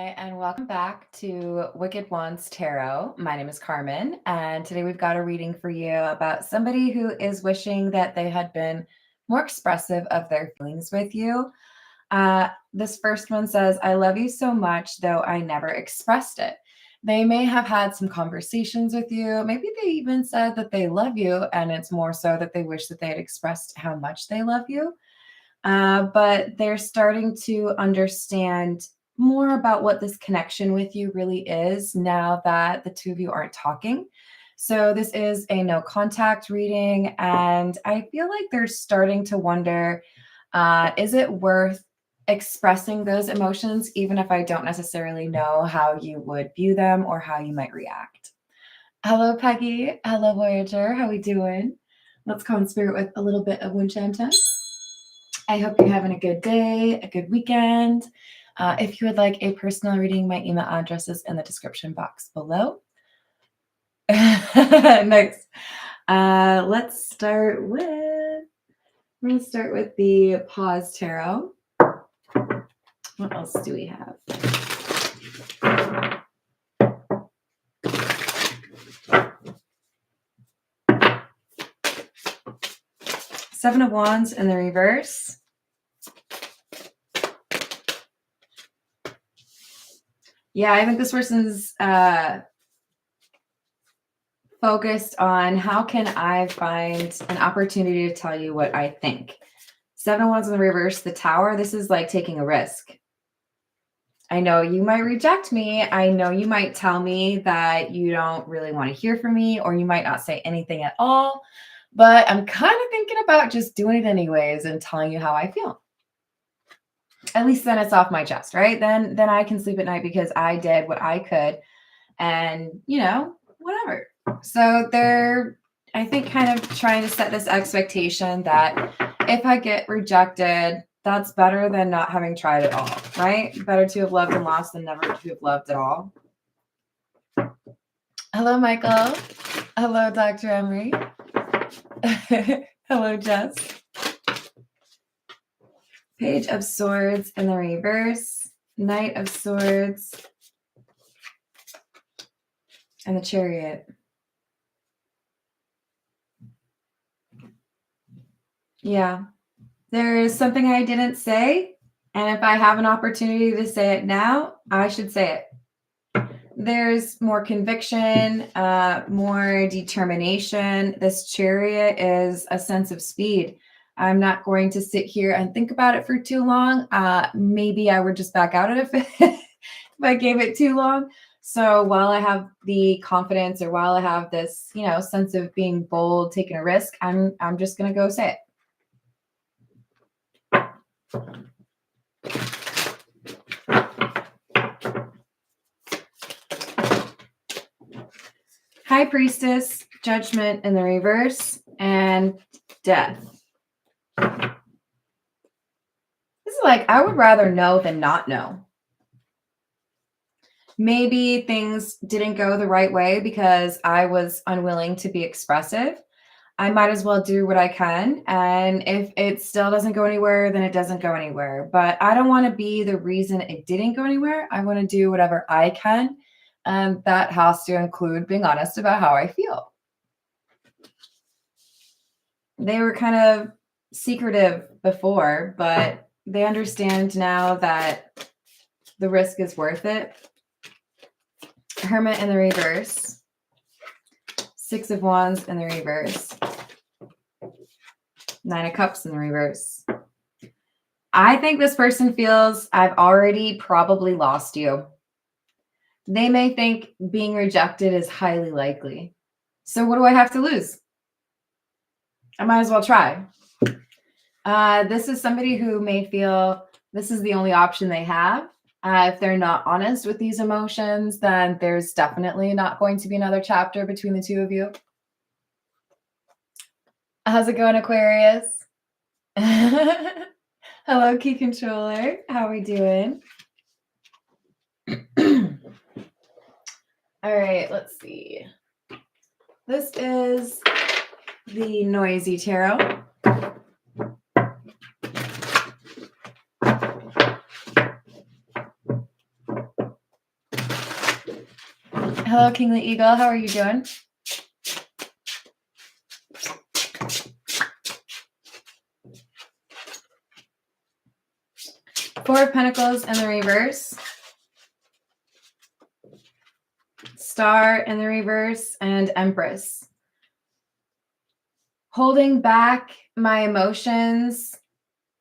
Hi, and welcome back to Wicked Wands Tarot. My name is Carmen, and today we've got a reading for you about somebody who is wishing that they had been more expressive of their feelings with you. This first one says, I love you so much, though I never expressed it. They may have had some conversations with you. Maybe they even said that they love you, and it's more so that they wish that they had expressed how much they love you. But they're starting to understand more about what this connection with you really is now that the two of you aren't talking. So this is a no contact reading, and I feel like they're starting to wonder, is it worth expressing those emotions, even if I don't necessarily know how you would view them or how you might react? Hello, Peggy. Hello, Voyager. How we doing? Let's call in spirit with a little bit of wind chime time. I hope you're having a good day, a good weekend. If you would like a personal reading, my email address is in the description box below. Next, let's start with, we're going to start with the Pause Tarot. What else do we have? Seven of Wands in the reverse. Yeah, I think this person's focused on how can I find an opportunity to tell you what I think. Seven of Wands in the reverse, the Tower. This is like taking a risk. I know you might reject me. I know you might tell me that you don't really want to hear from me, or you might not say anything at all. But I'm kind of thinking about just doing it anyways and telling you how I feel. At least then it's off my chest, right? Then I can sleep at night because I did what I could, and whatever. So they're, I think, kind of trying to set this expectation that if I get rejected, that's better than not having tried at all, right? Better to have loved and lost than never to have loved at all. Hello, Michael. Hello, Dr. Emery. Hello, Jess. Page of Swords in the reverse, Knight of Swords, and the Chariot. Yeah, there is something I didn't say, and if I have an opportunity to say it now, I should say it. There's more conviction, more determination. This Chariot is a sense of speed. I'm not going to sit here and think about it for too long. Maybe I would just back out of it if I gave it too long. So while I have the confidence, or while I have this, sense of being bold, taking a risk, I'm just going to go say it. High Priestess, Judgment in the reverse, and Death. This is like, I would rather know than not know. Maybe things didn't go the right way because I was unwilling to be expressive. I might as well do what I can. And if it still doesn't go anywhere, then it doesn't go anywhere. But I don't want to be the reason it didn't go anywhere. I want to do whatever I can. And that has to include being honest about how I feel. They were kind of secretive before, but they understand now that the risk is worth it. Hermit in the reverse. Six of Wands in the reverse. Nine of Cups in the reverse. I think this person feels I've already probably lost you. They may think being rejected is highly likely. So what do I have to lose? I might as well try. This is somebody who may feel this is the only option they have. If they're not honest with these emotions, then there's definitely not going to be another chapter between the two of you. How's it going, Aquarius? Hello, Key Controller. How are we doing? All right, let's see. This is the Noisy Tarot. Hello, Kingly Eagle. How are you doing? Four of Pentacles in the reverse. Star in the reverse and Empress. Holding back my emotions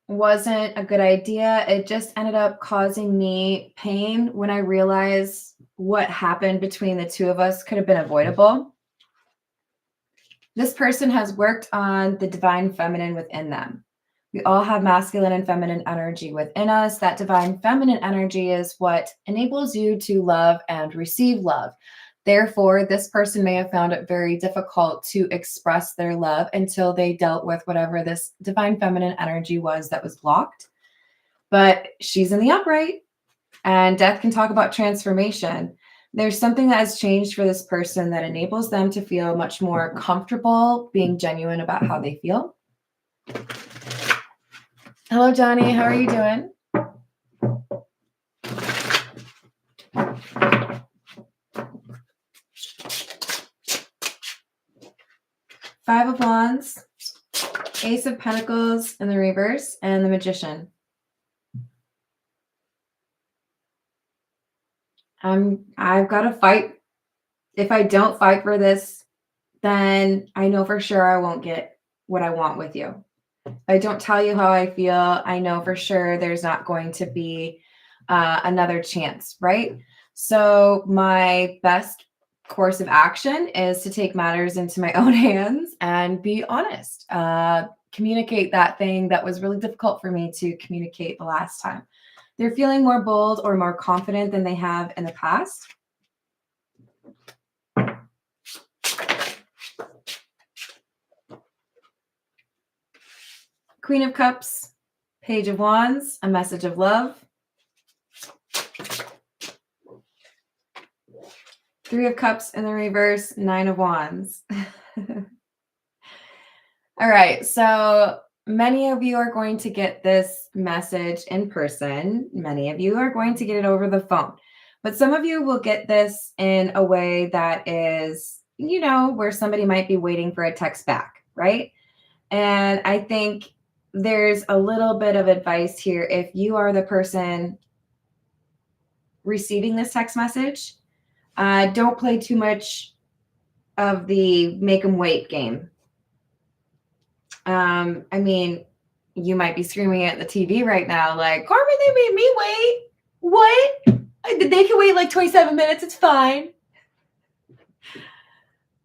wasn't a good idea. It just ended up causing me pain when I realized what happened between the two of us could have been avoidable. This person has worked on the divine feminine within them. We all have masculine and feminine energy within us. That divine feminine energy is what enables you to love and receive love. Therefore, this person may have found it very difficult to express their love until they dealt with whatever this divine feminine energy was that was blocked. But she's in the upright, and death can talk about transformation. There's something that has changed for this person that enables them to feel much more comfortable being genuine about how they feel. Hello, Johnny. How are you doing? Five of Wands, Ace of Pentacles in the reverse, and the Magician. I've got to fight. If I don't fight for this, then I know for sure I won't get what I want with you. If I don't tell you how I feel, I know for sure there's not going to be another chance, right? So my best course of action is to take matters into my own hands and be honest. Communicate that thing that was really difficult for me to communicate the last time. They're feeling more bold or more confident than they have in the past. Queen of Cups, Page of Wands, a message of love. Three of Cups in the reverse, Nine of Wands. All right, so many of you are going to get this message in person. Many of you are going to get it over the phone. But some of you will get this in a way that is, you know, where somebody might be waiting for a text back, right? And I think there's a little bit of advice here. If you are the person receiving this text message, don't play too much of the make them wait game. I mean, you might be screaming at the TV right now, like, Carmen, they made me wait. What? They can wait like 27 minutes. It's fine.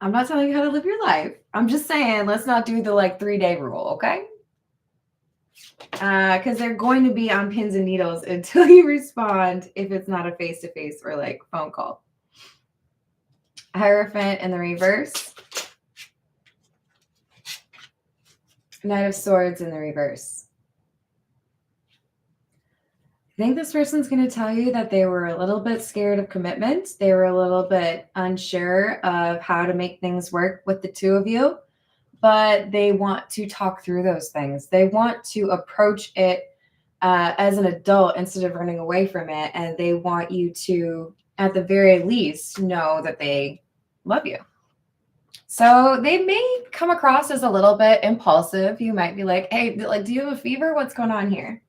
I'm not telling you how to live your life. I'm just saying, let's not do the like 3-day rule, okay? Because they're going to be on pins and needles until you respond if it's not a face-to-face or like phone call. Hierophant in the reverse. Knight of Swords in the reverse. I think this person's going to tell you that they were a little bit scared of commitment. They were a little bit unsure of how to make things work with the two of you, but they want to talk through those things. They want to approach it as an adult instead of running away from it. And they want you to, at the very least, know that they love you. So they may come across as a little bit impulsive. You might be like, hey, like, do you have a fever? What's going on here?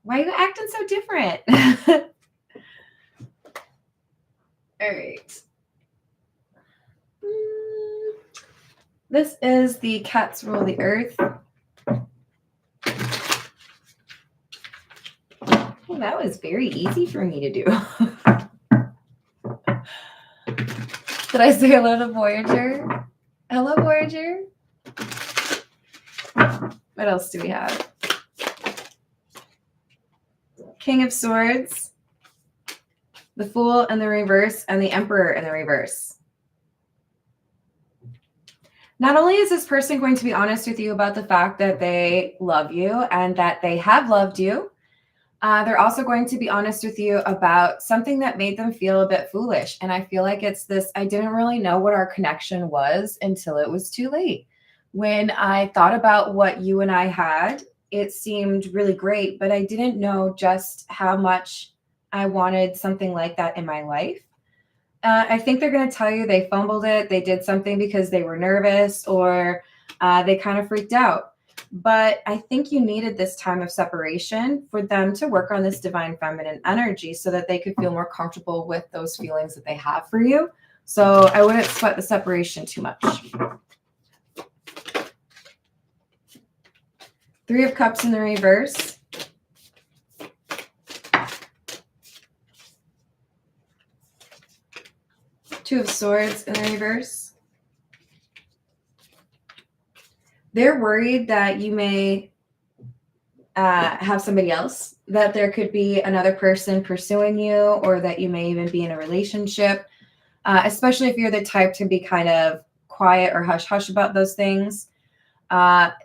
Why are you acting so different? All right. This is the Cats Rule the Earth. Well, that was very easy for me to do. Did I say hello to Voyager? Hello, Voyager. What else do we have? King of Swords, the Fool in the reverse, and the Emperor in the reverse. Not only is this person going to be honest with you about the fact that they love you and that they have loved you, they're also going to be honest with you about something that made them feel a bit foolish. And I feel like it's this, I didn't really know what our connection was until it was too late. When I thought about what you and I had, it seemed really great, but I didn't know just how much I wanted something like that in my life. I think they're going to tell you they fumbled it. They did something because they were nervous, or they kind of freaked out. But I think you needed this time of separation for them to work on this divine feminine energy so that they could feel more comfortable with those feelings that they have for you. So I wouldn't sweat the separation too much. Three of Cups in the reverse. Two of Swords in the reverse. They're worried that you may have somebody else, that there could be another person pursuing you, or that you may even be in a relationship, especially if you're the type to be kind of quiet or hush-hush about those things.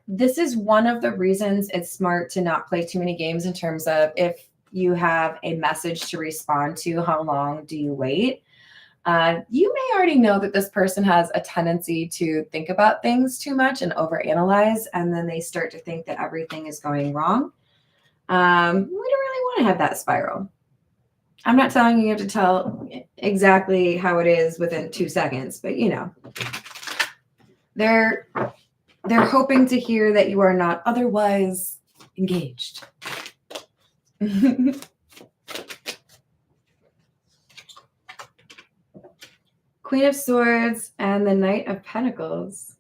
This is one of the reasons it's smart to not play too many games in terms of if you have a message to respond to, how long do you wait? You may already know that this person has a tendency to think about things too much and overanalyze, and then they start to think that everything is going wrong. We don't really want to have that spiral. I'm not telling you have to tell exactly how it is within 2 seconds, but you know, they're hoping to hear that you are not otherwise engaged. Queen of Swords and the Knight of Pentacles.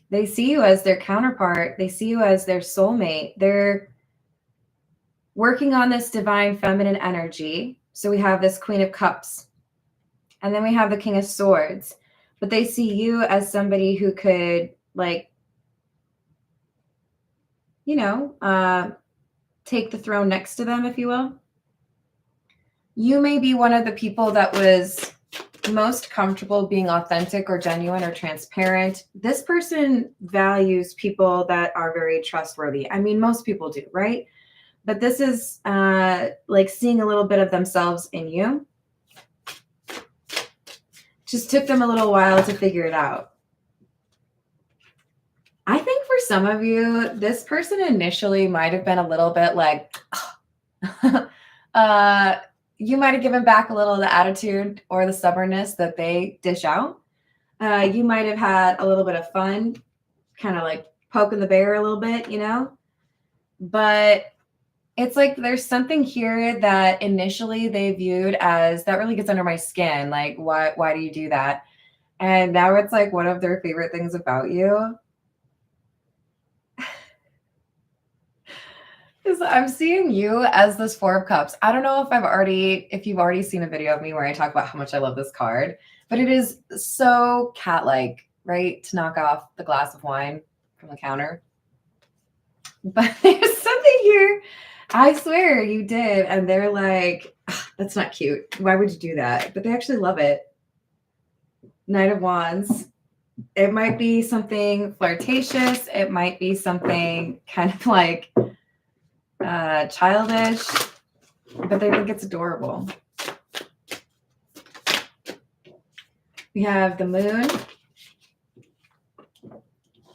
They see you as their counterpart. They see you as their soulmate. They're working on this divine feminine energy. So we have this Queen of Cups, and then we have the King of Swords. But they see you as somebody who could, like, you know, take the throne next to them, if you will. You may be one of the people that was most comfortable being authentic or genuine or transparent. This person values people that are very trustworthy. I mean, most people do, right? But this is like seeing a little bit of themselves in you. Just took them a little while to figure it out. I think for some of you, this person initially might have been a little bit like, you might have given back a little of the attitude or the stubbornness that they dish out. You might have had a little bit of fun, kind of like poking the bear a little bit, you know? But it's like there's something here that initially they viewed as, that really gets under my skin. Like, why do you do that? And now it's like one of their favorite things about you. I'm seeing you as this Four of Cups. I don't know if you've already seen a video of me where I talk about how much I love this card, but it is so cat-like, right? To knock off the glass of wine from the counter. But there's something here. I swear you did. And they're like, that's not cute. Why would you do that? But they actually love it. Knight of Wands. It might be something flirtatious. It might be something kind of like childish, but they think it's adorable. We have the Moon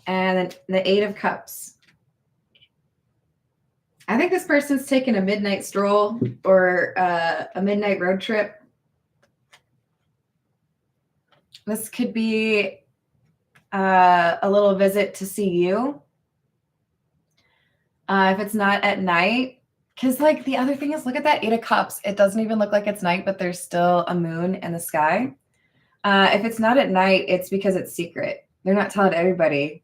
and the Eight of Cups. I think this person's taking a midnight stroll or a midnight road trip. This could be a little visit to see you. If it's not at night, because like the other thing is, look at that Eight of Cups. It doesn't even look like it's night, but there's still a moon in the sky. If it's not at night, it's because it's secret. They're not telling everybody.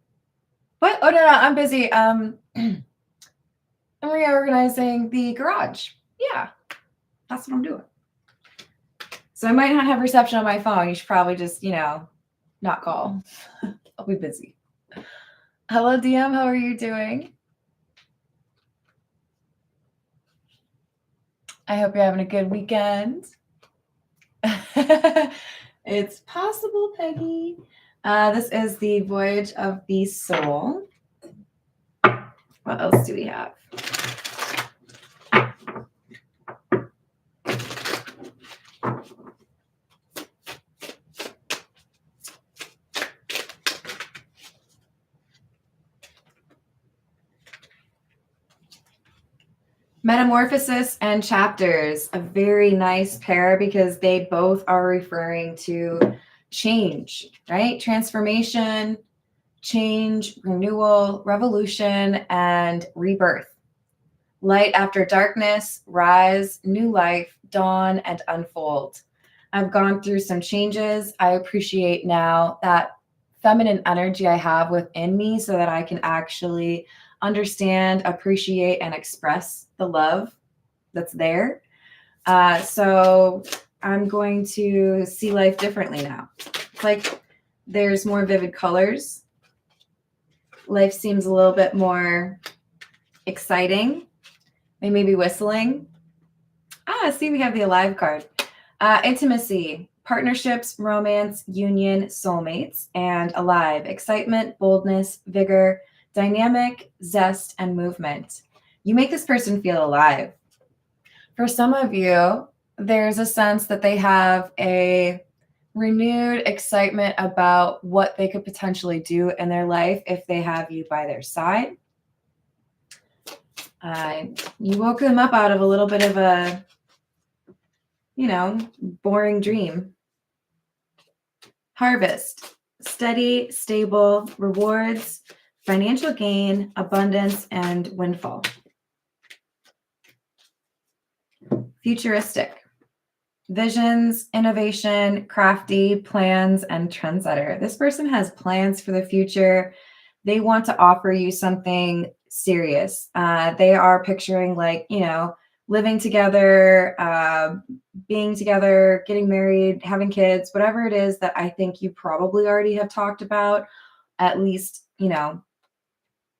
What? Oh, no, I'm busy. I'm reorganizing the garage. Yeah, that's what I'm doing. So I might not have reception on my phone. You should probably just, not call. I'll be busy. Hello, DM. How are you doing? I hope you're having a good weekend. It's possible, Peggy. This is the Voyage of the Soul. What else do we have? Metamorphosis and chapters, a very nice pair because they both are referring to change, right? Transformation, change, renewal, revolution, and rebirth. Light after darkness, rise, new life, dawn, and unfold. I've gone through some changes. I appreciate now that feminine energy I have within me so that I can actually understand, appreciate, and express the love that's there. So I'm going to see life differently now. It's like there's more vivid colors. Life seems a little bit more exciting. They may be whistling. See, we have the Alive card. Intimacy, partnerships, romance, union, soulmates, and alive. Excitement, boldness, vigor, dynamic, zest, and movement. You make this person feel alive. For some of you, there's a sense that they have a renewed excitement about what they could potentially do in their life if they have you by their side. You woke them up out of a little bit of a, boring dream. Harvest, steady, stable, rewards, financial gain, abundance, and windfall. Futuristic, visions, innovation, crafty, plans, and trendsetter. This person has plans for the future. They want to offer you something serious. They are picturing living together, being together, getting married, having kids, whatever it is that I think you probably already have talked about, at least,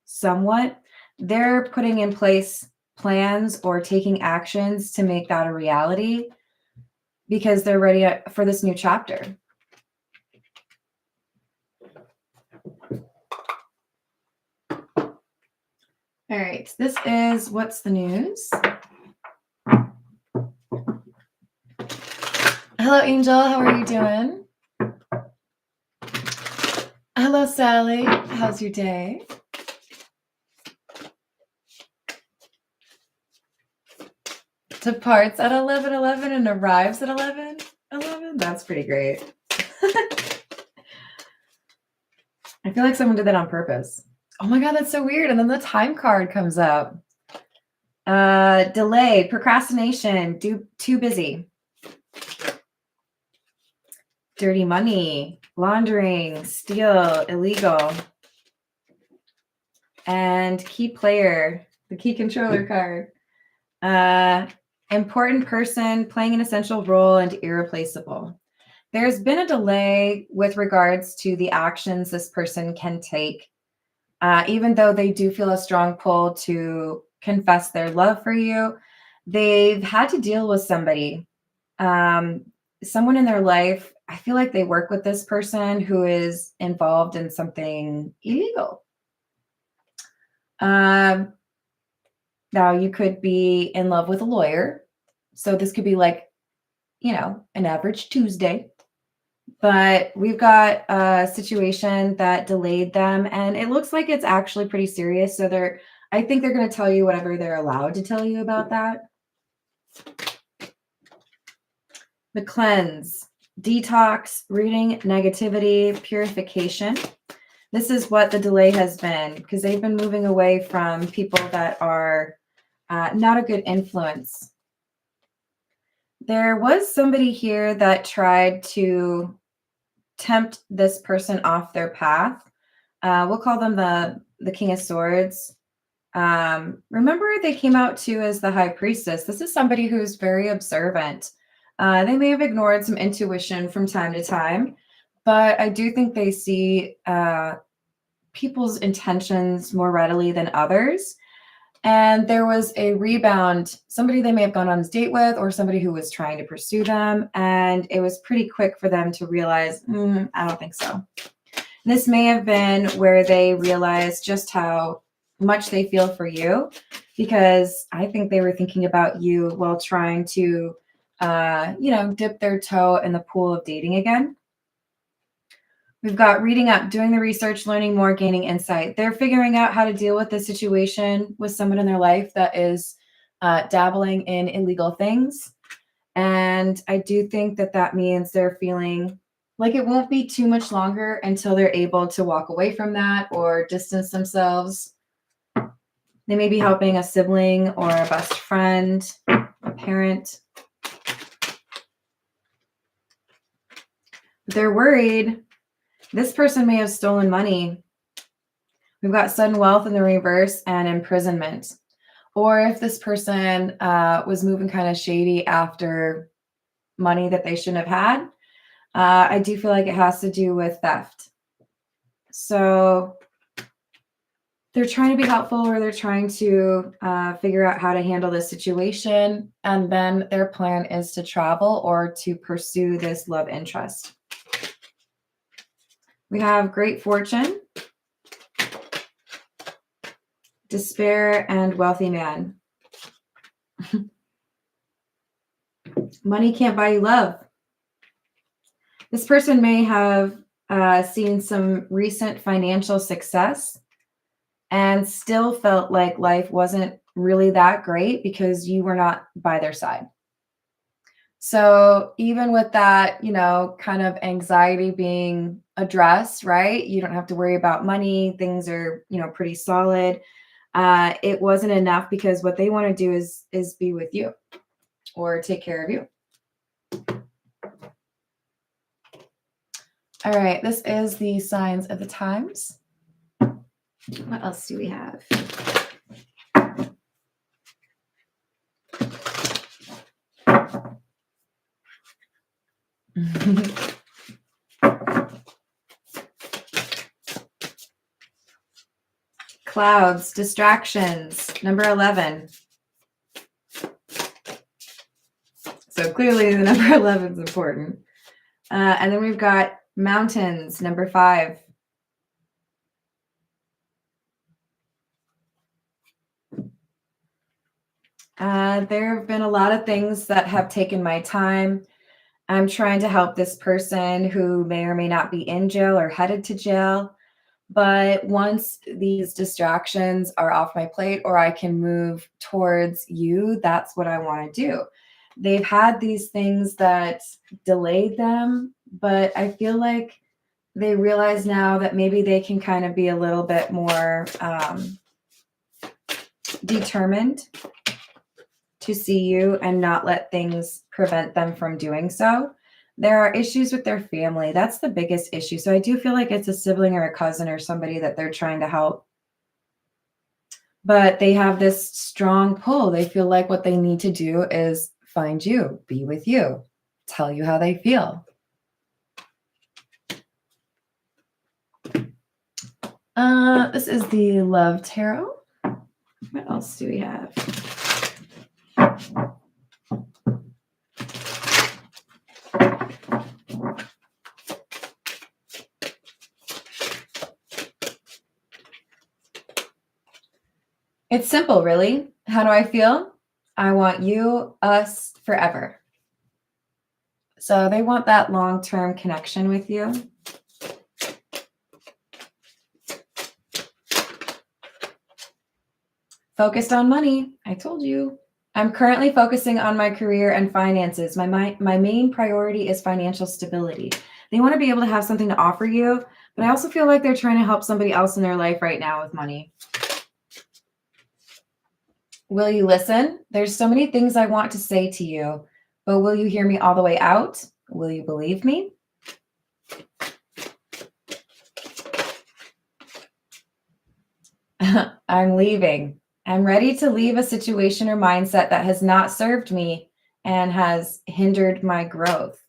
somewhat. They're putting in place plans or taking actions to make that a reality because they're ready for this new chapter. All right, this is What's the News? Hello, Angel. How are you doing? Hello, Sally. How's your day? Departs at 11:11 and arrives at 11:11? That's pretty great. I feel like someone did that on purpose. Oh my God, that's so weird. And then the time card comes up. Delay, procrastination, too busy. Dirty money, laundering, steal, illegal. And key player, the key controller card. Important person, playing an essential role, and irreplaceable. There's been a delay with regards to the actions this person can take, even though they do feel a strong pull to confess their love for you. They've had to deal with somebody, someone in their life. I feel like they work with this person who is involved in something illegal. Now, you could be in love with a lawyer. So this could be like, an average Tuesday. But we've got a situation that delayed them, and it looks like it's actually pretty serious. So I think they're going to tell you whatever they're allowed to tell you about that. The cleanse, detox, reading negativity, purification. This is what the delay has been, because they've been moving away from people that are not a good influence. There was somebody here that tried to tempt this person off their path. We'll call them the King of Swords. Remember, they came out too as the High Priestess. This is somebody who's very observant. They may have ignored some intuition from time to time, but I do think they see people's intentions more readily than others. And there was a rebound, somebody they may have gone on a date with, or somebody who was trying to pursue them. And it was pretty quick for them to realize, I don't think so. This may have been where they realized just how much they feel for you, because I think they were thinking about you while trying to, dip their toe in the pool of dating again. We've got reading up, doing the research, learning more, gaining insight. They're figuring out how to deal with the situation with someone in their life that is dabbling in illegal things. And I do think that that means they're feeling like it won't be too much longer until they're able to walk away from that or distance themselves. They may be helping a sibling or a best friend, a parent. They're worried. This person may have stolen money. We've got sudden wealth in the reverse and imprisonment. Or if this person was moving kind of shady after money that they shouldn't have had, I do feel like it has to do with theft. So they're trying to be helpful, or they're trying to figure out how to handle this situation. And then their plan is to travel or to pursue this love interest. We have great fortune, despair, and wealthy man. Money can't buy you love. This person may have seen some recent financial success and still felt like life wasn't really that great because you were not by their side. So even with that, kind of anxiety being addressed, right? You don't have to worry about money. Things are, pretty solid. It wasn't enough because what they want to do is be with you or take care of you. All right, this is the signs of the times. What else do we have? Clouds, distractions, number 11. So clearly the number 11 is important. And then we've got mountains, number 5. There have been a lot of things that have taken my time. I'm trying to help this person who may or may not be in jail or headed to jail. But once these distractions are off my plate, or I can move towards you, that's what I want to do. They've had these things that delayed them, but I feel like they realize now that maybe they can kind of be a little bit more determined to see you and not let things prevent them from doing so. There are issues with their family. That's the biggest issue. So I do feel like it's a sibling or a cousin or somebody that they're trying to help. But they have this strong pull. They feel like what they need to do is find you, be with you, tell you how they feel. This is the Love Tarot. What else do we have? It's simple, really. How do I feel? I want you, us, forever. So they want that long-term connection with you. Focused on money. I told you. I'm currently focusing on my career and finances. My main priority is financial stability. They want to be able to have something to offer you, but I also feel like they're trying to help somebody else in their life right now with money. Will you listen? There's so many things I want to say to you, but will you hear me all the way out? Will you believe me? I'm leaving. I'm ready to leave a situation or mindset that has not served me and has hindered my growth.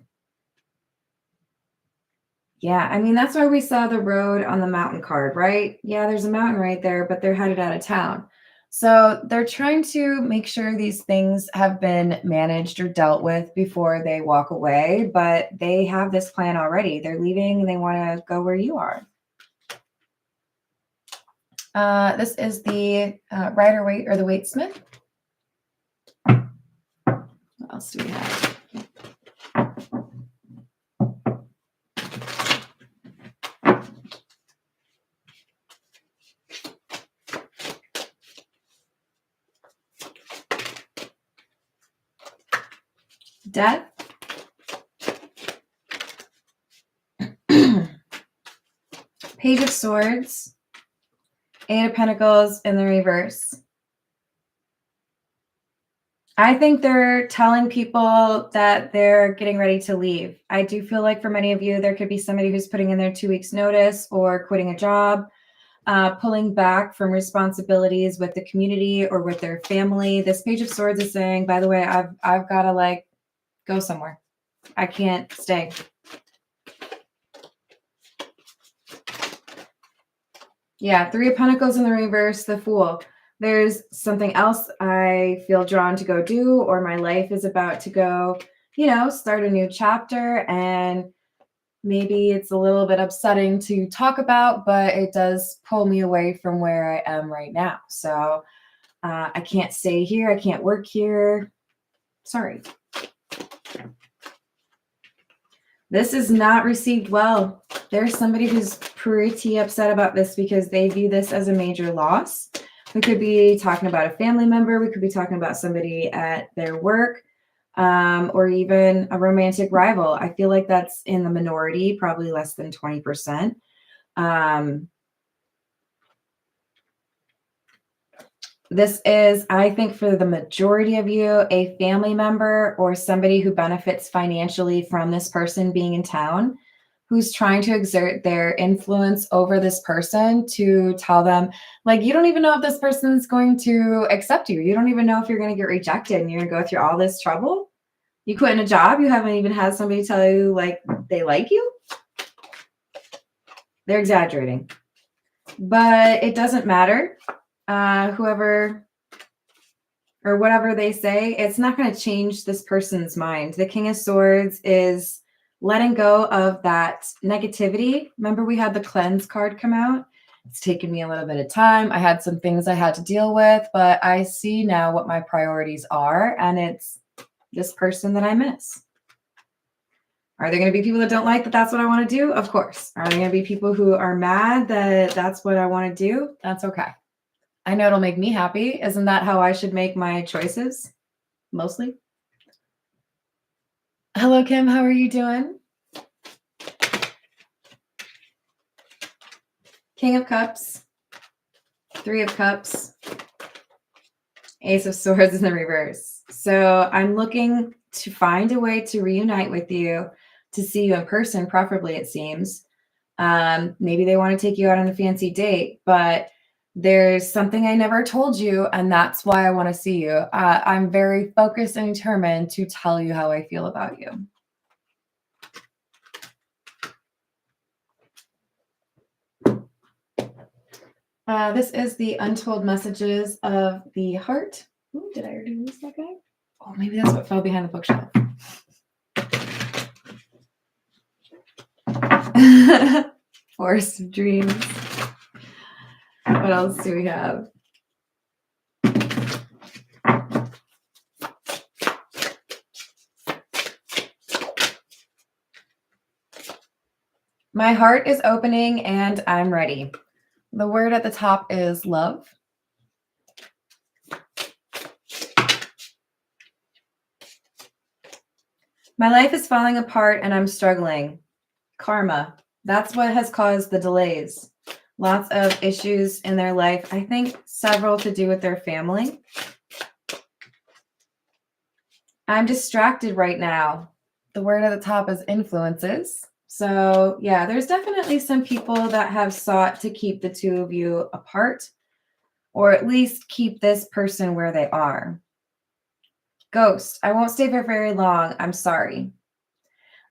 Yeah, I mean, that's why we saw the road on the mountain card, right? Yeah, there's a mountain right there, but they're headed out of town. So they're trying to make sure these things have been managed or dealt with before they walk away, but they have this plan already. They're leaving and they want to go where you are. This is the Rider-Waite or the Waite-Smith. What else do we have? Death. Page of Swords. Eight of Pentacles in the reverse. I think they're telling people that they're getting ready to leave. I do feel like for many of you, there could be somebody who's putting in their 2 weeks notice or quitting a job, pulling back from responsibilities with the community or with their family. This Page of Swords is saying, by the way, I've got to like go somewhere. I can't stay. Yeah, Three of Pentacles in the reverse, the Fool. There's something else I feel drawn to go do, or my life is about to go, start a new chapter. And maybe it's a little bit upsetting to talk about, but it does pull me away from where I am right now. So I can't stay here. I can't work here. Sorry. This is not received well. There's somebody who's pretty upset about this because they view this as a major loss. We could be talking about a family member. We could be talking about somebody at their work, or even a romantic rival. I feel like that's in the minority, probably less than 20%. This is, I think, for the majority of you, a family member or somebody who benefits financially from this person being in town, who's trying to exert their influence over this person to tell them, like, you don't even know if this person's going to accept you. You don't even know if you're going to get rejected and you're going to go through all this trouble. You quit in a job. You haven't even had somebody tell you, like, they like you. They're exaggerating. But it doesn't matter. Whoever or whatever they say, it's not going to change this person's mind. The King of Swords is letting go of that negativity. Remember, we had the cleanse card come out. It's taken me a little bit of time. I had some things I had to deal with, but I see now what my priorities are, and it's this person that I miss. Are there going to be people that don't like that that's what I want to do? Of course. Are there going to be people who are mad that that's what I want to do? That's okay. I know it'll make me happy. Isn't that how I should make my choices? Mostly. Hello, Kim. How are you doing? King of Cups. Three of Cups. Ace of Swords in the reverse. So I'm looking to find a way to reunite with you, to see you in person, preferably, it seems. Maybe they want to take you out on a fancy date, but there's something I never told you, and that's why I want to see you. I'm very focused and determined to tell you how I feel about you. This is the Untold Messages of the Heart. Ooh, did I already lose that guy? Oh, maybe that's what fell behind the bookshelf. Forest of Dreams. What else do we have? My heart is opening and I'm ready. The word at the top is love. My life is falling apart and I'm struggling. Karma. That's what has caused the delays. Lots of issues in their life. I think several to do with their family. I'm distracted right now. The word at the top is influences. So yeah, there's definitely some people that have sought to keep the two of you apart, or at least keep this person where they are. Ghost. I won't stay for very long. I'm sorry.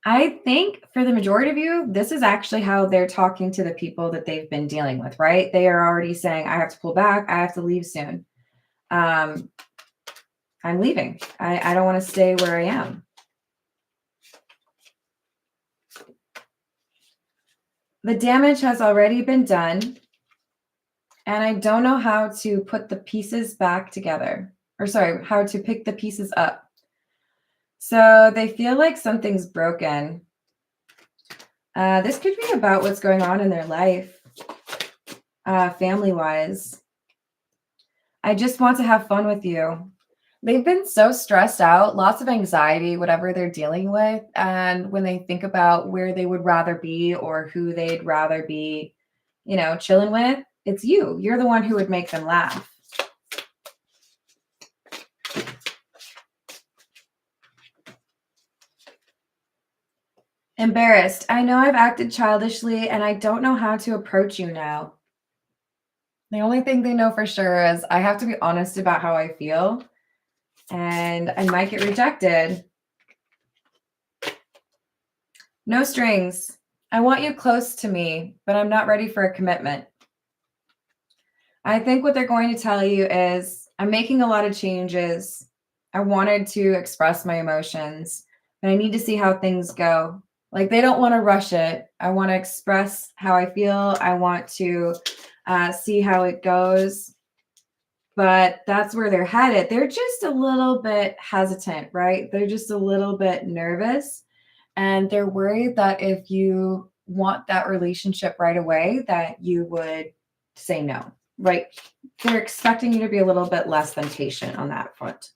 I think for the majority of you, this is actually how they're talking to the people that they've been dealing with, right? They are already saying, I have to pull back. I have to leave soon. I'm leaving. I don't want to stay where I am. The damage has already been done, and I don't know how to put the pieces back together. Or sorry, how to pick the pieces up. So they feel like something's broken. This could be about what's going on in their life, family-wise. I just want to have fun with you. They've been so stressed out, lots of anxiety, whatever they're dealing with. And when they think about where they would rather be or who they'd rather be, chilling with, it's you. You're the one who would make them laugh. Embarrassed. I know I've acted childishly and I don't know how to approach you now. The only thing they know for sure is I have to be honest about how I feel and I might get rejected. No strings. I want you close to me, but I'm not ready for a commitment. I think what they're going to tell you is I'm making a lot of changes. I wanted to express my emotions, but I need to see how things go. Like they don't want to rush it. I want to express how I feel. I want to see how it goes. But that's where they're headed. They're just a little bit hesitant, right? They're just a little bit nervous. And they're worried that if you want that relationship right away, that you would say no, right? They're expecting you to be a little bit less than patient on that front.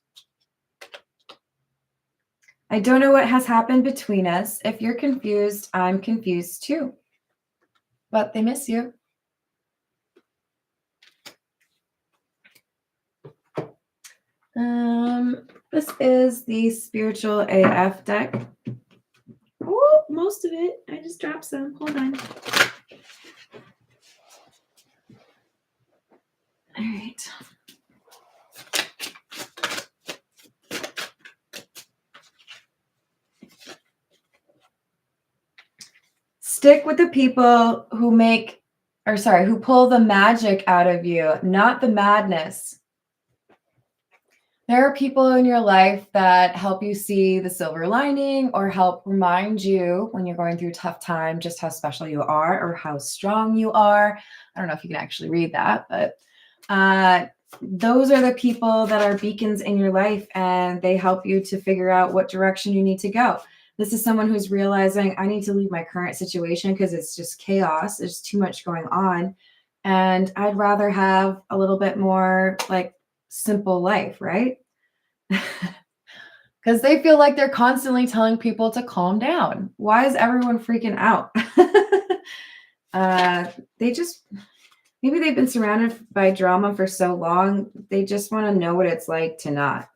I don't know what has happened between us. If you're confused, I'm confused too. But they miss you. This is the Spiritual AF deck. Oh, most of it. I just dropped some. Hold on. All right. Stick with the people who who pull the magic out of you, not the madness. There are people in your life that help you see the silver lining or help remind you when you're going through a tough time just how special you are or how strong you are. I don't know if you can actually read that, but those are the people that are beacons in your life and they help you to figure out what direction you need to go. This is someone who's realizing I need to leave my current situation because it's just chaos. There's too much going on. And I'd rather have a little bit more like simple life, right? Because they feel like they're constantly telling people to calm down. Why is everyone freaking out? Maybe they've been surrounded by drama for so long, they just want to know what it's like to not.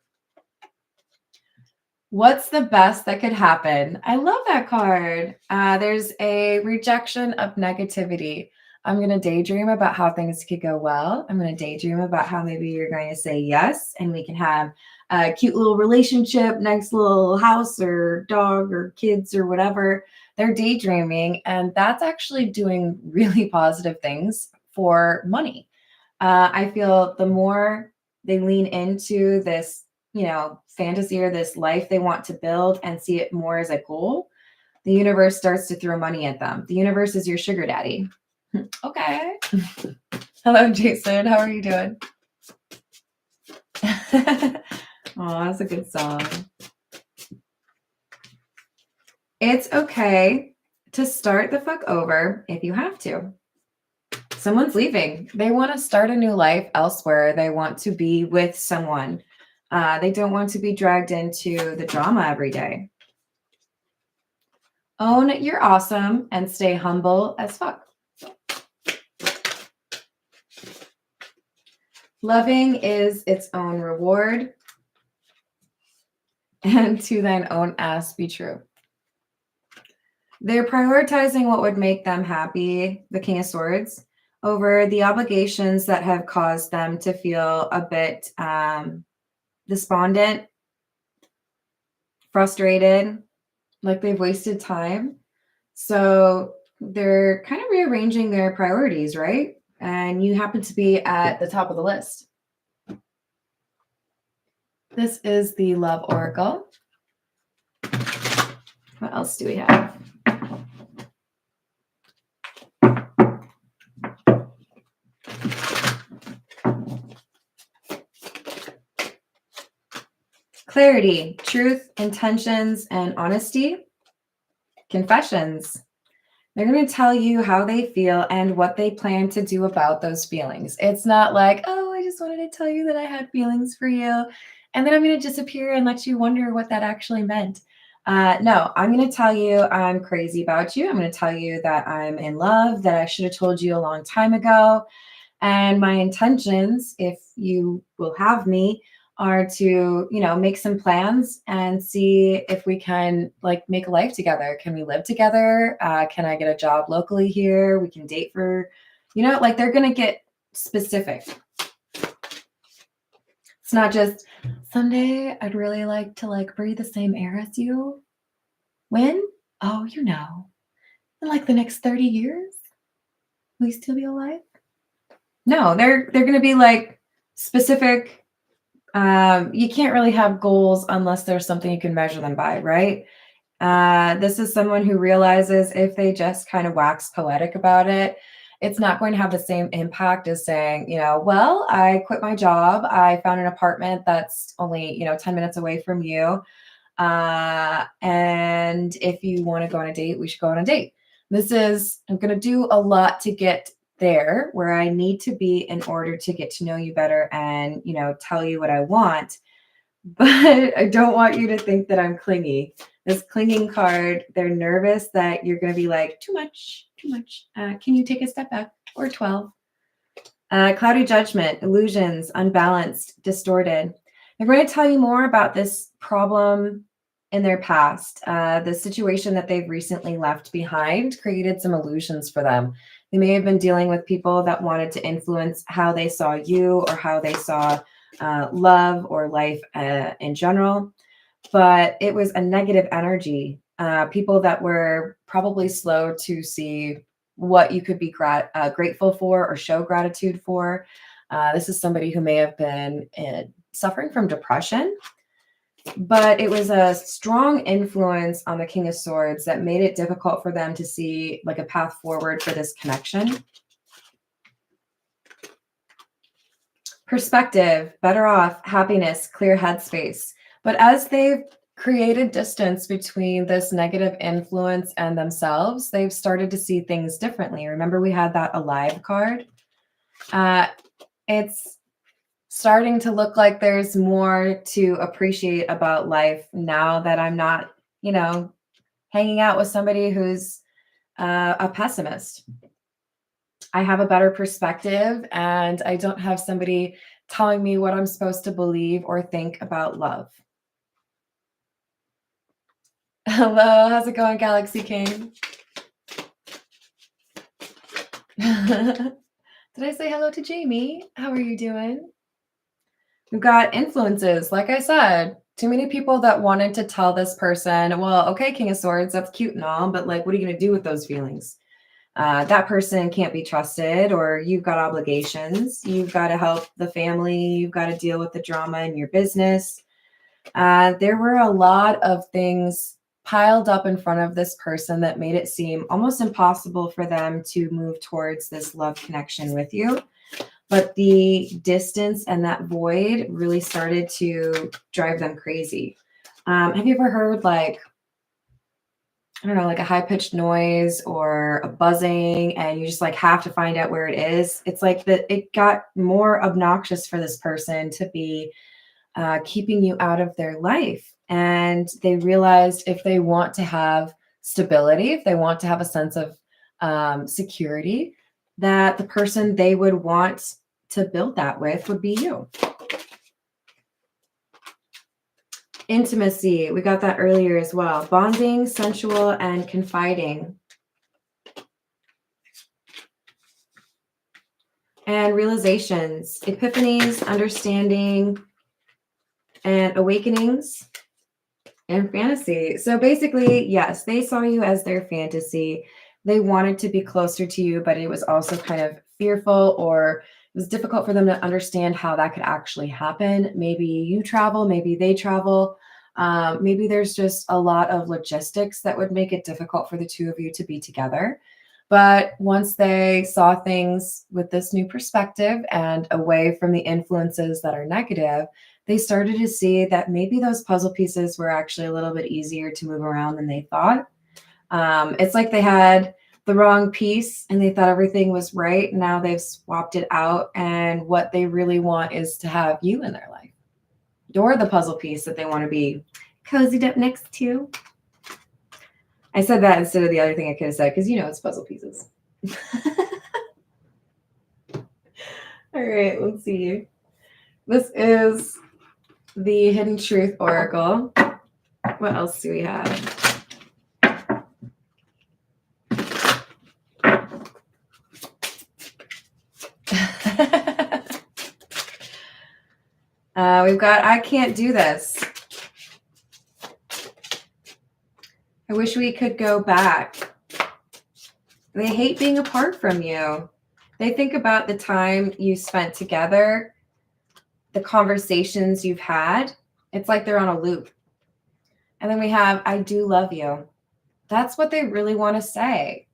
What's the best that could happen? I love that card. There's a rejection of negativity. I'm going to daydream about how things could go well. I'm going to daydream about how maybe you're going to say yes and we can have a cute little relationship, next little house or dog or kids or whatever. They're daydreaming, and that's actually doing really positive things for money. I feel the more they lean into this, fantasy or this life they want to build and see it more as a goal, the universe starts to throw money at them. The universe is your sugar daddy. Okay. Hello, Jason. How are you doing? Oh, that's a good song. It's okay to start the fuck over if you have to. Someone's leaving. They want to start a new life elsewhere. They want to be with someone. They don't want to be dragged into the drama every day. Own you're awesome and stay humble as fuck. Loving is its own reward, and to thine own ass be true. They're prioritizing what would make them happy, the King of Swords, over the obligations that have caused them to feel a bit despondent, frustrated, like they've wasted time. So they're kind of rearranging their priorities, right? And you happen to be at the top of the list. This is the Love Oracle. What else do we have? Clarity, truth, intentions, and honesty. Confessions. They're going to tell you how they feel and what they plan to do about those feelings. It's not like, oh, I just wanted to tell you that I had feelings for you. And then I'm going to disappear and let you wonder what that actually meant. No, I'm going to tell you I'm crazy about you. I'm going to tell you that I'm in love, that I should have told you a long time ago. And my intentions, if you will have me, are to, make some plans and see if we can like make a life together. Can we live together? Can I get a job locally here? We can date for, like they're going to get specific. It's not just someday I'd really like to like breathe the same air as you. When? Oh, in like the next 30 years, will you still be alive? No, they're going to be like specific. You can't really have goals unless there's something you can measure them by, right? This is someone who realizes if they just kind of wax poetic about it, it's not going to have the same impact as saying, well, I quit my job. I found an apartment that's only, 10 minutes away from you. And if you want to go on a date, we should go on a date. I'm going to do a lot to get there where I need to be in order to get to know you better and, tell you what I want. But I don't want you to think that I'm clingy. This clinging card, they're nervous that you're going to be like, too much, too much. Can you take a step back? Or 12. Cloudy judgment, illusions, unbalanced, distorted. They're going to tell you more about this problem in their past. The situation that they've recently left behind created some illusions for them. They may have been dealing with people that wanted to influence how they saw you or how they saw love or life in general, but it was a negative energy. People that were probably slow to see what you could be grateful for or show gratitude for. This is somebody who may have been suffering from depression, but it was a strong influence on the King of Swords that made it difficult for them to see like a path forward for this connection. Perspective, better off, happiness, clear headspace. But as they've created distance between this negative influence and themselves, they've started to see things differently. Remember, we had that alive card. It's starting to look like there's more to appreciate about life now that I'm not, hanging out with somebody who's a pessimist. I have a better perspective and I don't have somebody telling me what I'm supposed to believe or think about love. Hello, how's it going, Galaxy King? Did I say hello to Jamie? How are you doing? We've got influences, like I said, too many people that wanted to tell this person, well, okay, King of Swords, that's cute and all, but like, what are you going to do with those feelings? That person can't be trusted, or you've got obligations. You've got to help the family. You've got to deal with the drama in your business. There were a lot of things piled up in front of this person that made it seem almost impossible for them to move towards this love connection with you. But the distance and that void really started to drive them crazy. Have you ever heard like, I don't know, like a high-pitched noise or a buzzing, and you just like have to find out where it is? It's like that it got more obnoxious for this person to be keeping you out of their life. And they realized if they want to have stability, if they want to have a sense of security, that the person they would want to build that with would be you. Intimacy, we got that earlier as well. Bonding, sensual, and confiding. And realizations, epiphanies, understanding, and awakenings, and fantasy. So basically, yes, they saw you as their fantasy. They wanted to be closer to you, but it was also kind of fearful, or it was difficult for them to understand how that could actually happen. Maybe you travel, maybe they travel. Maybe there's just a lot of logistics that would make it difficult for the two of you to be together. But once they saw things with this new perspective and away from the influences that are negative, they started to see that maybe those puzzle pieces were actually a little bit easier to move around than they thought. It's like they had the wrong piece and they thought everything was right. Now they've swapped it out, and what they really want is to have you in their life. You're the puzzle piece that they want to be cozied up next to. I said that instead of the other thing I could have said, because it's puzzle pieces. All right, let's see. This is the Hidden Truth Oracle. What else do we have? We've got I Can't Do This. I wish we could go back. They hate being apart from you. They think about the time you spent together, the conversations you've had. It's like they're on a loop. And then we have, I do love you. That's what they really want to say.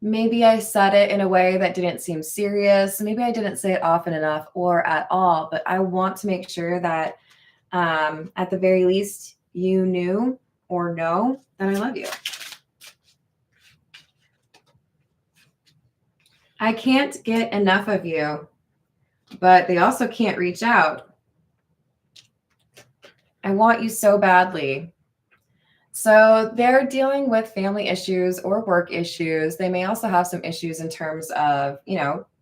Maybe I said it in a way that didn't seem serious. Maybe I didn't say it often enough or at all, but I want to make sure that at the very least, you knew or know that I love you. I can't get enough of you, but they also can't reach out. I want you so badly. So they're dealing with family issues or work issues. They may also have some issues in terms of,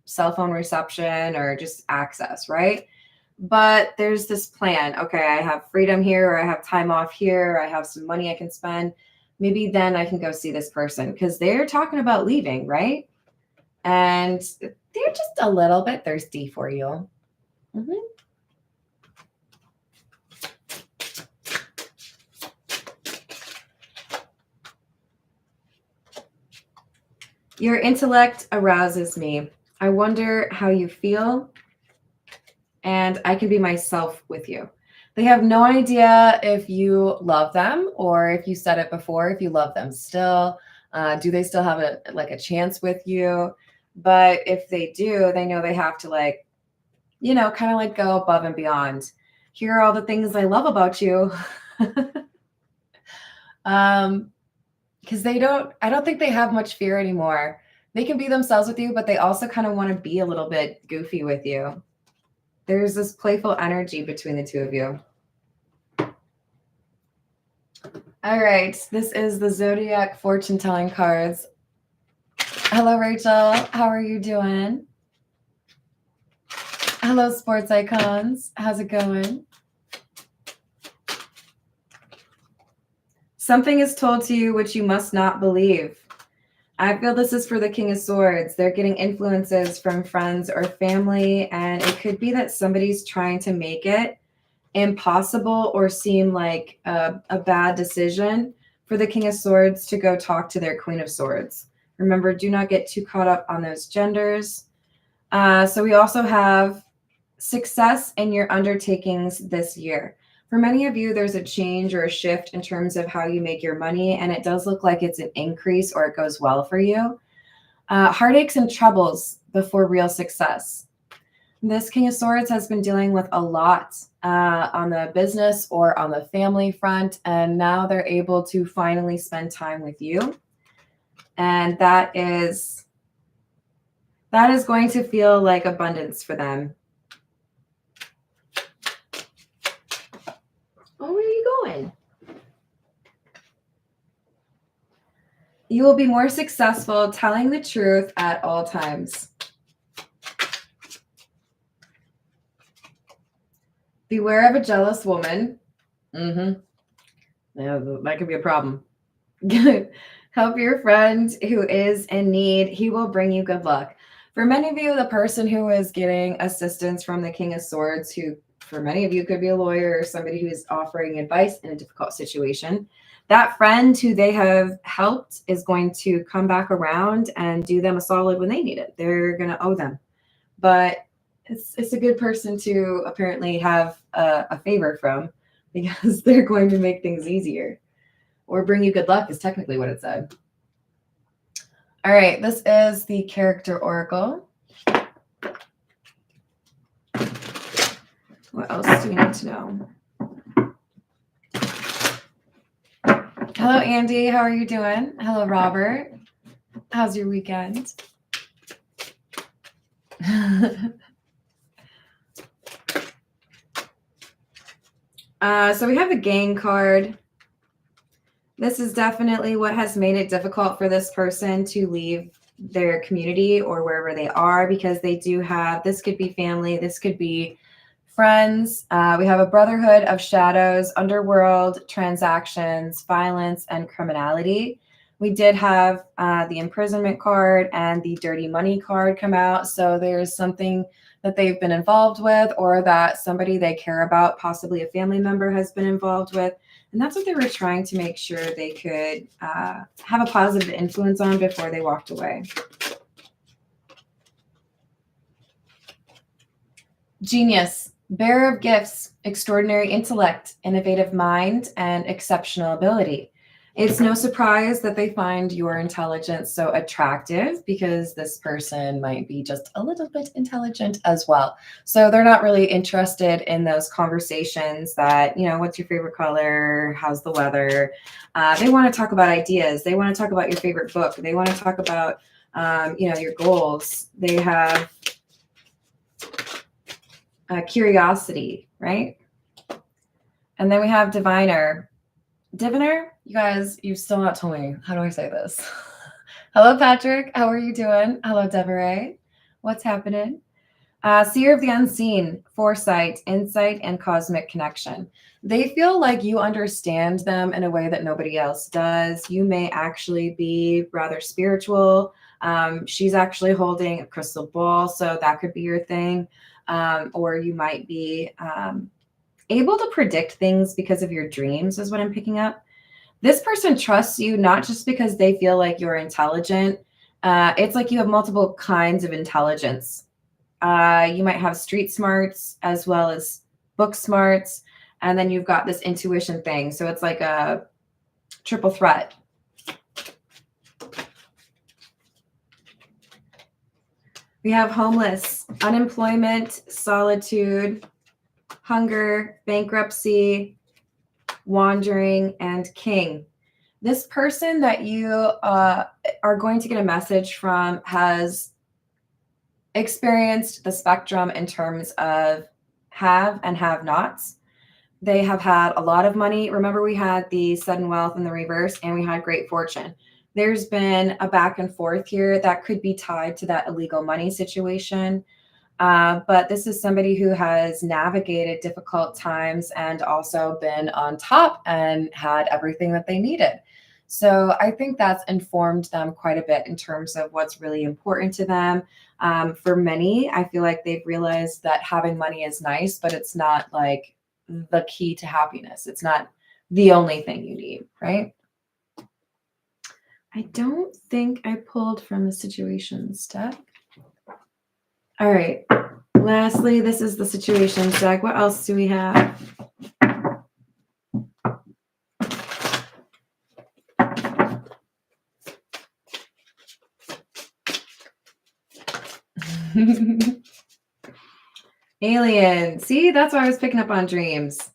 cell phone reception or just access, right? But there's this plan. Okay, I have freedom here, or I have time off here, or I have some money I can spend. Maybe then I can go see this person, because they're talking about leaving, right? And they're just a little bit thirsty for you. Mm-hmm. Your intellect arouses me. I wonder how you feel, and I can be myself with you. They have no idea if you love them, or if you said it before, if you love them still. Do they still have a chance with you? But if they do, they know they have to kind of go above and beyond. Here are all the things I love about you. Because I don't think they have much fear anymore. They can be themselves with you, but they also kind of want to be a little bit goofy with you. There's this playful energy between the two of you. All right, this is the Zodiac fortune telling cards. Hello, Rachel. How are you doing? Hello, sports icons. How's it going? Something is told to you which you must not believe. I feel this is for the King of Swords. They're getting influences from friends or family, and it could be that somebody's trying to make it impossible or seem like a bad decision for the King of Swords to go talk to their Queen of Swords. Remember, do not get too caught up on those genders. So we also have success in your undertakings this year. For many of you, there's a change or a shift in terms of how you make your money, and it does look like it's an increase or it goes well for you. Heartaches and troubles before real success. This King of Swords has been dealing with a lot on the business or on the family front, and now they're able to finally spend time with you. And that is going to feel like abundance for them. Oh, where are you going? You will be more successful telling the truth at all times. Beware of a jealous woman. Yeah, that could be a problem. Help your friend who is in need. He will bring you good luck. For many of you, the person who is getting assistance from the King of Swords, who for many of you could be a lawyer or somebody who is offering advice in a difficult situation, that friend who they have helped is going to come back around and do them a solid when they need it. They're going to owe them. But it's a good person to apparently have a favor from, because they're going to make things easier. Or bring you good luck is technically what it said. All right, this is the character oracle. What else do we need to know? Hello, Andy. How are you doing? Hello, Robert. How's your weekend? So we have the Gang card. This is definitely what has made it difficult for this person to leave their community or wherever they are, because they do have, this could be family, this could be friends. We have a brotherhood of shadows, underworld, transactions, violence, and criminality. We did have the imprisonment card and the dirty money card come out. So there's something that they've been involved with, or that somebody they care about, possibly a family member, has been involved with. And that's what they were trying to make sure they could have a positive influence on before they walked away. Genius, bearer of gifts, extraordinary intellect, innovative mind, and exceptional ability. It's no surprise that they find your intelligence so attractive, because this person might be just a little bit intelligent as well. So they're not really interested in those conversations that, what's your favorite color? How's the weather? They want to talk about ideas. They want to talk about your favorite book. They want to talk about, your goals. They have curiosity, right? And then we have diviner. Diviner, you guys, you've still not told me. How do I say this? Hello, Patrick. How are you doing? Hello, Deborah. What's happening? Seer of the unseen, foresight, insight, and cosmic connection. They feel like you understand them in a way that nobody else does. You may actually be rather spiritual. She's actually holding a crystal ball, so that could be your thing. Or you might be able to predict things because of your dreams, is what I'm picking up. This person trusts you not just because they feel like you're intelligent. It's like you have multiple kinds of intelligence. You might have street smarts as well as book smarts. And then you've got this intuition thing. So it's like a triple threat. We have homeless, unemployment, solitude, hunger, bankruptcy, wandering, and king. This person that you are going to get a message from has experienced the spectrum in terms of have and have nots. They have had a lot of money. Remember, we had the sudden wealth in the reverse, and we had great fortune. There's been a back and forth here that could be tied to that illegal money situation. But this is somebody who has navigated difficult times and also been on top and had everything that they needed. So I think that's informed them quite a bit in terms of what's really important to them. For many, I feel like they've realized that having money is nice, but it's not like the key to happiness. It's not the only thing you need, right? I don't think I pulled from the situations deck. All right. Lastly, this is the situations deck. What else do we have? Alien. See, that's why I was picking up on dreams.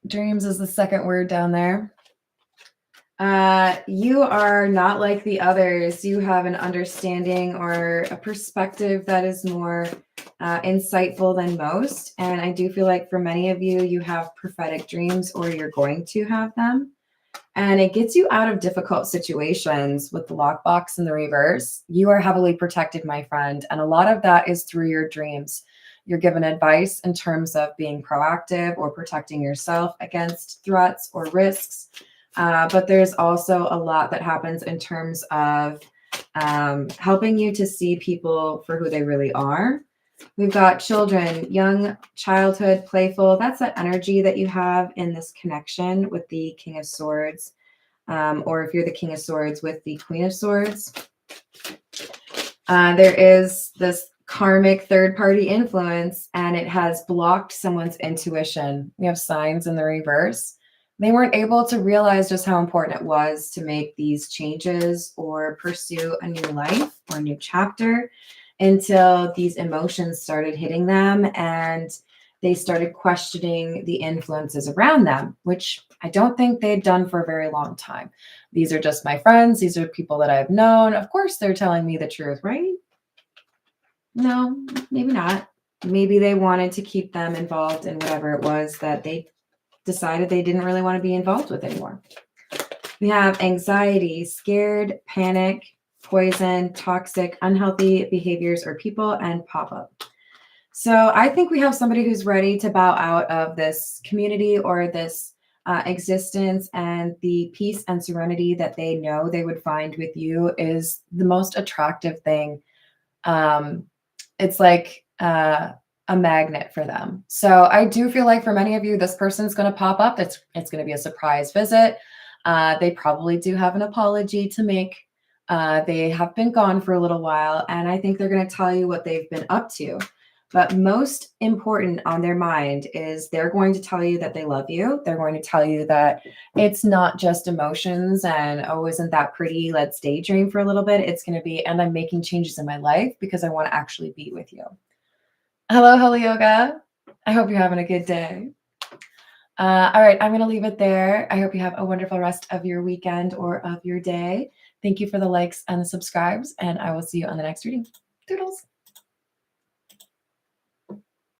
Dreams is the second word down there. You are not like the others. You have an understanding or a perspective that is more insightful than most. And I do feel like for many of you, you have prophetic dreams, or you're going to have them. And it gets you out of difficult situations. With the lockbox in the reverse, you are heavily protected, my friend. And a lot of that is through your dreams. You're given advice in terms of being proactive or protecting yourself against threats or risks. But there's also a lot that happens in terms of helping you to see people for who they really are. We've got children, young childhood, playful. That's that energy that you have in this connection with the King of Swords. Or if you're the King of Swords with the Queen of Swords. There is this karmic third-party influence, and it has blocked someone's intuition. We have signs in the reverse. They weren't able to realize just how important it was to make these changes or pursue a new life or a new chapter until these emotions started hitting them and they started questioning the influences around them, which I don't think they'd done for a very long time. These are just my friends. These are people that I've known. Of course, they're telling me the truth, right? No, maybe not. Maybe they wanted to keep them involved in whatever it was that they decided they didn't really want to be involved with anymore. We have anxiety, scared, panic, poison, toxic, unhealthy behaviors or people, and pop-up. So I think we have somebody who's ready to bow out of this community or this existence, and the peace and serenity that they know they would find with you is the most attractive thing. Um, it's like a magnet for them. So I do feel like for many of you, this person's going to pop up. It's going to be a surprise visit. They probably do have an apology to make. They have been gone for a little while, and I think they're going to tell you what they've been up to. But most important on their mind is they're going to tell you that they love you. They're going to tell you that it's not just emotions and, oh, isn't that pretty? Let's daydream for a little bit. It's going to be, and I'm making changes in my life because I want to actually be with you. Hello, Hello Yoga. I hope you're having a good day. All right, I'm going to leave it there. I hope you have a wonderful rest of your weekend or of your day. Thank you for the likes and the subscribes, and I will see you on the next reading. Toodles.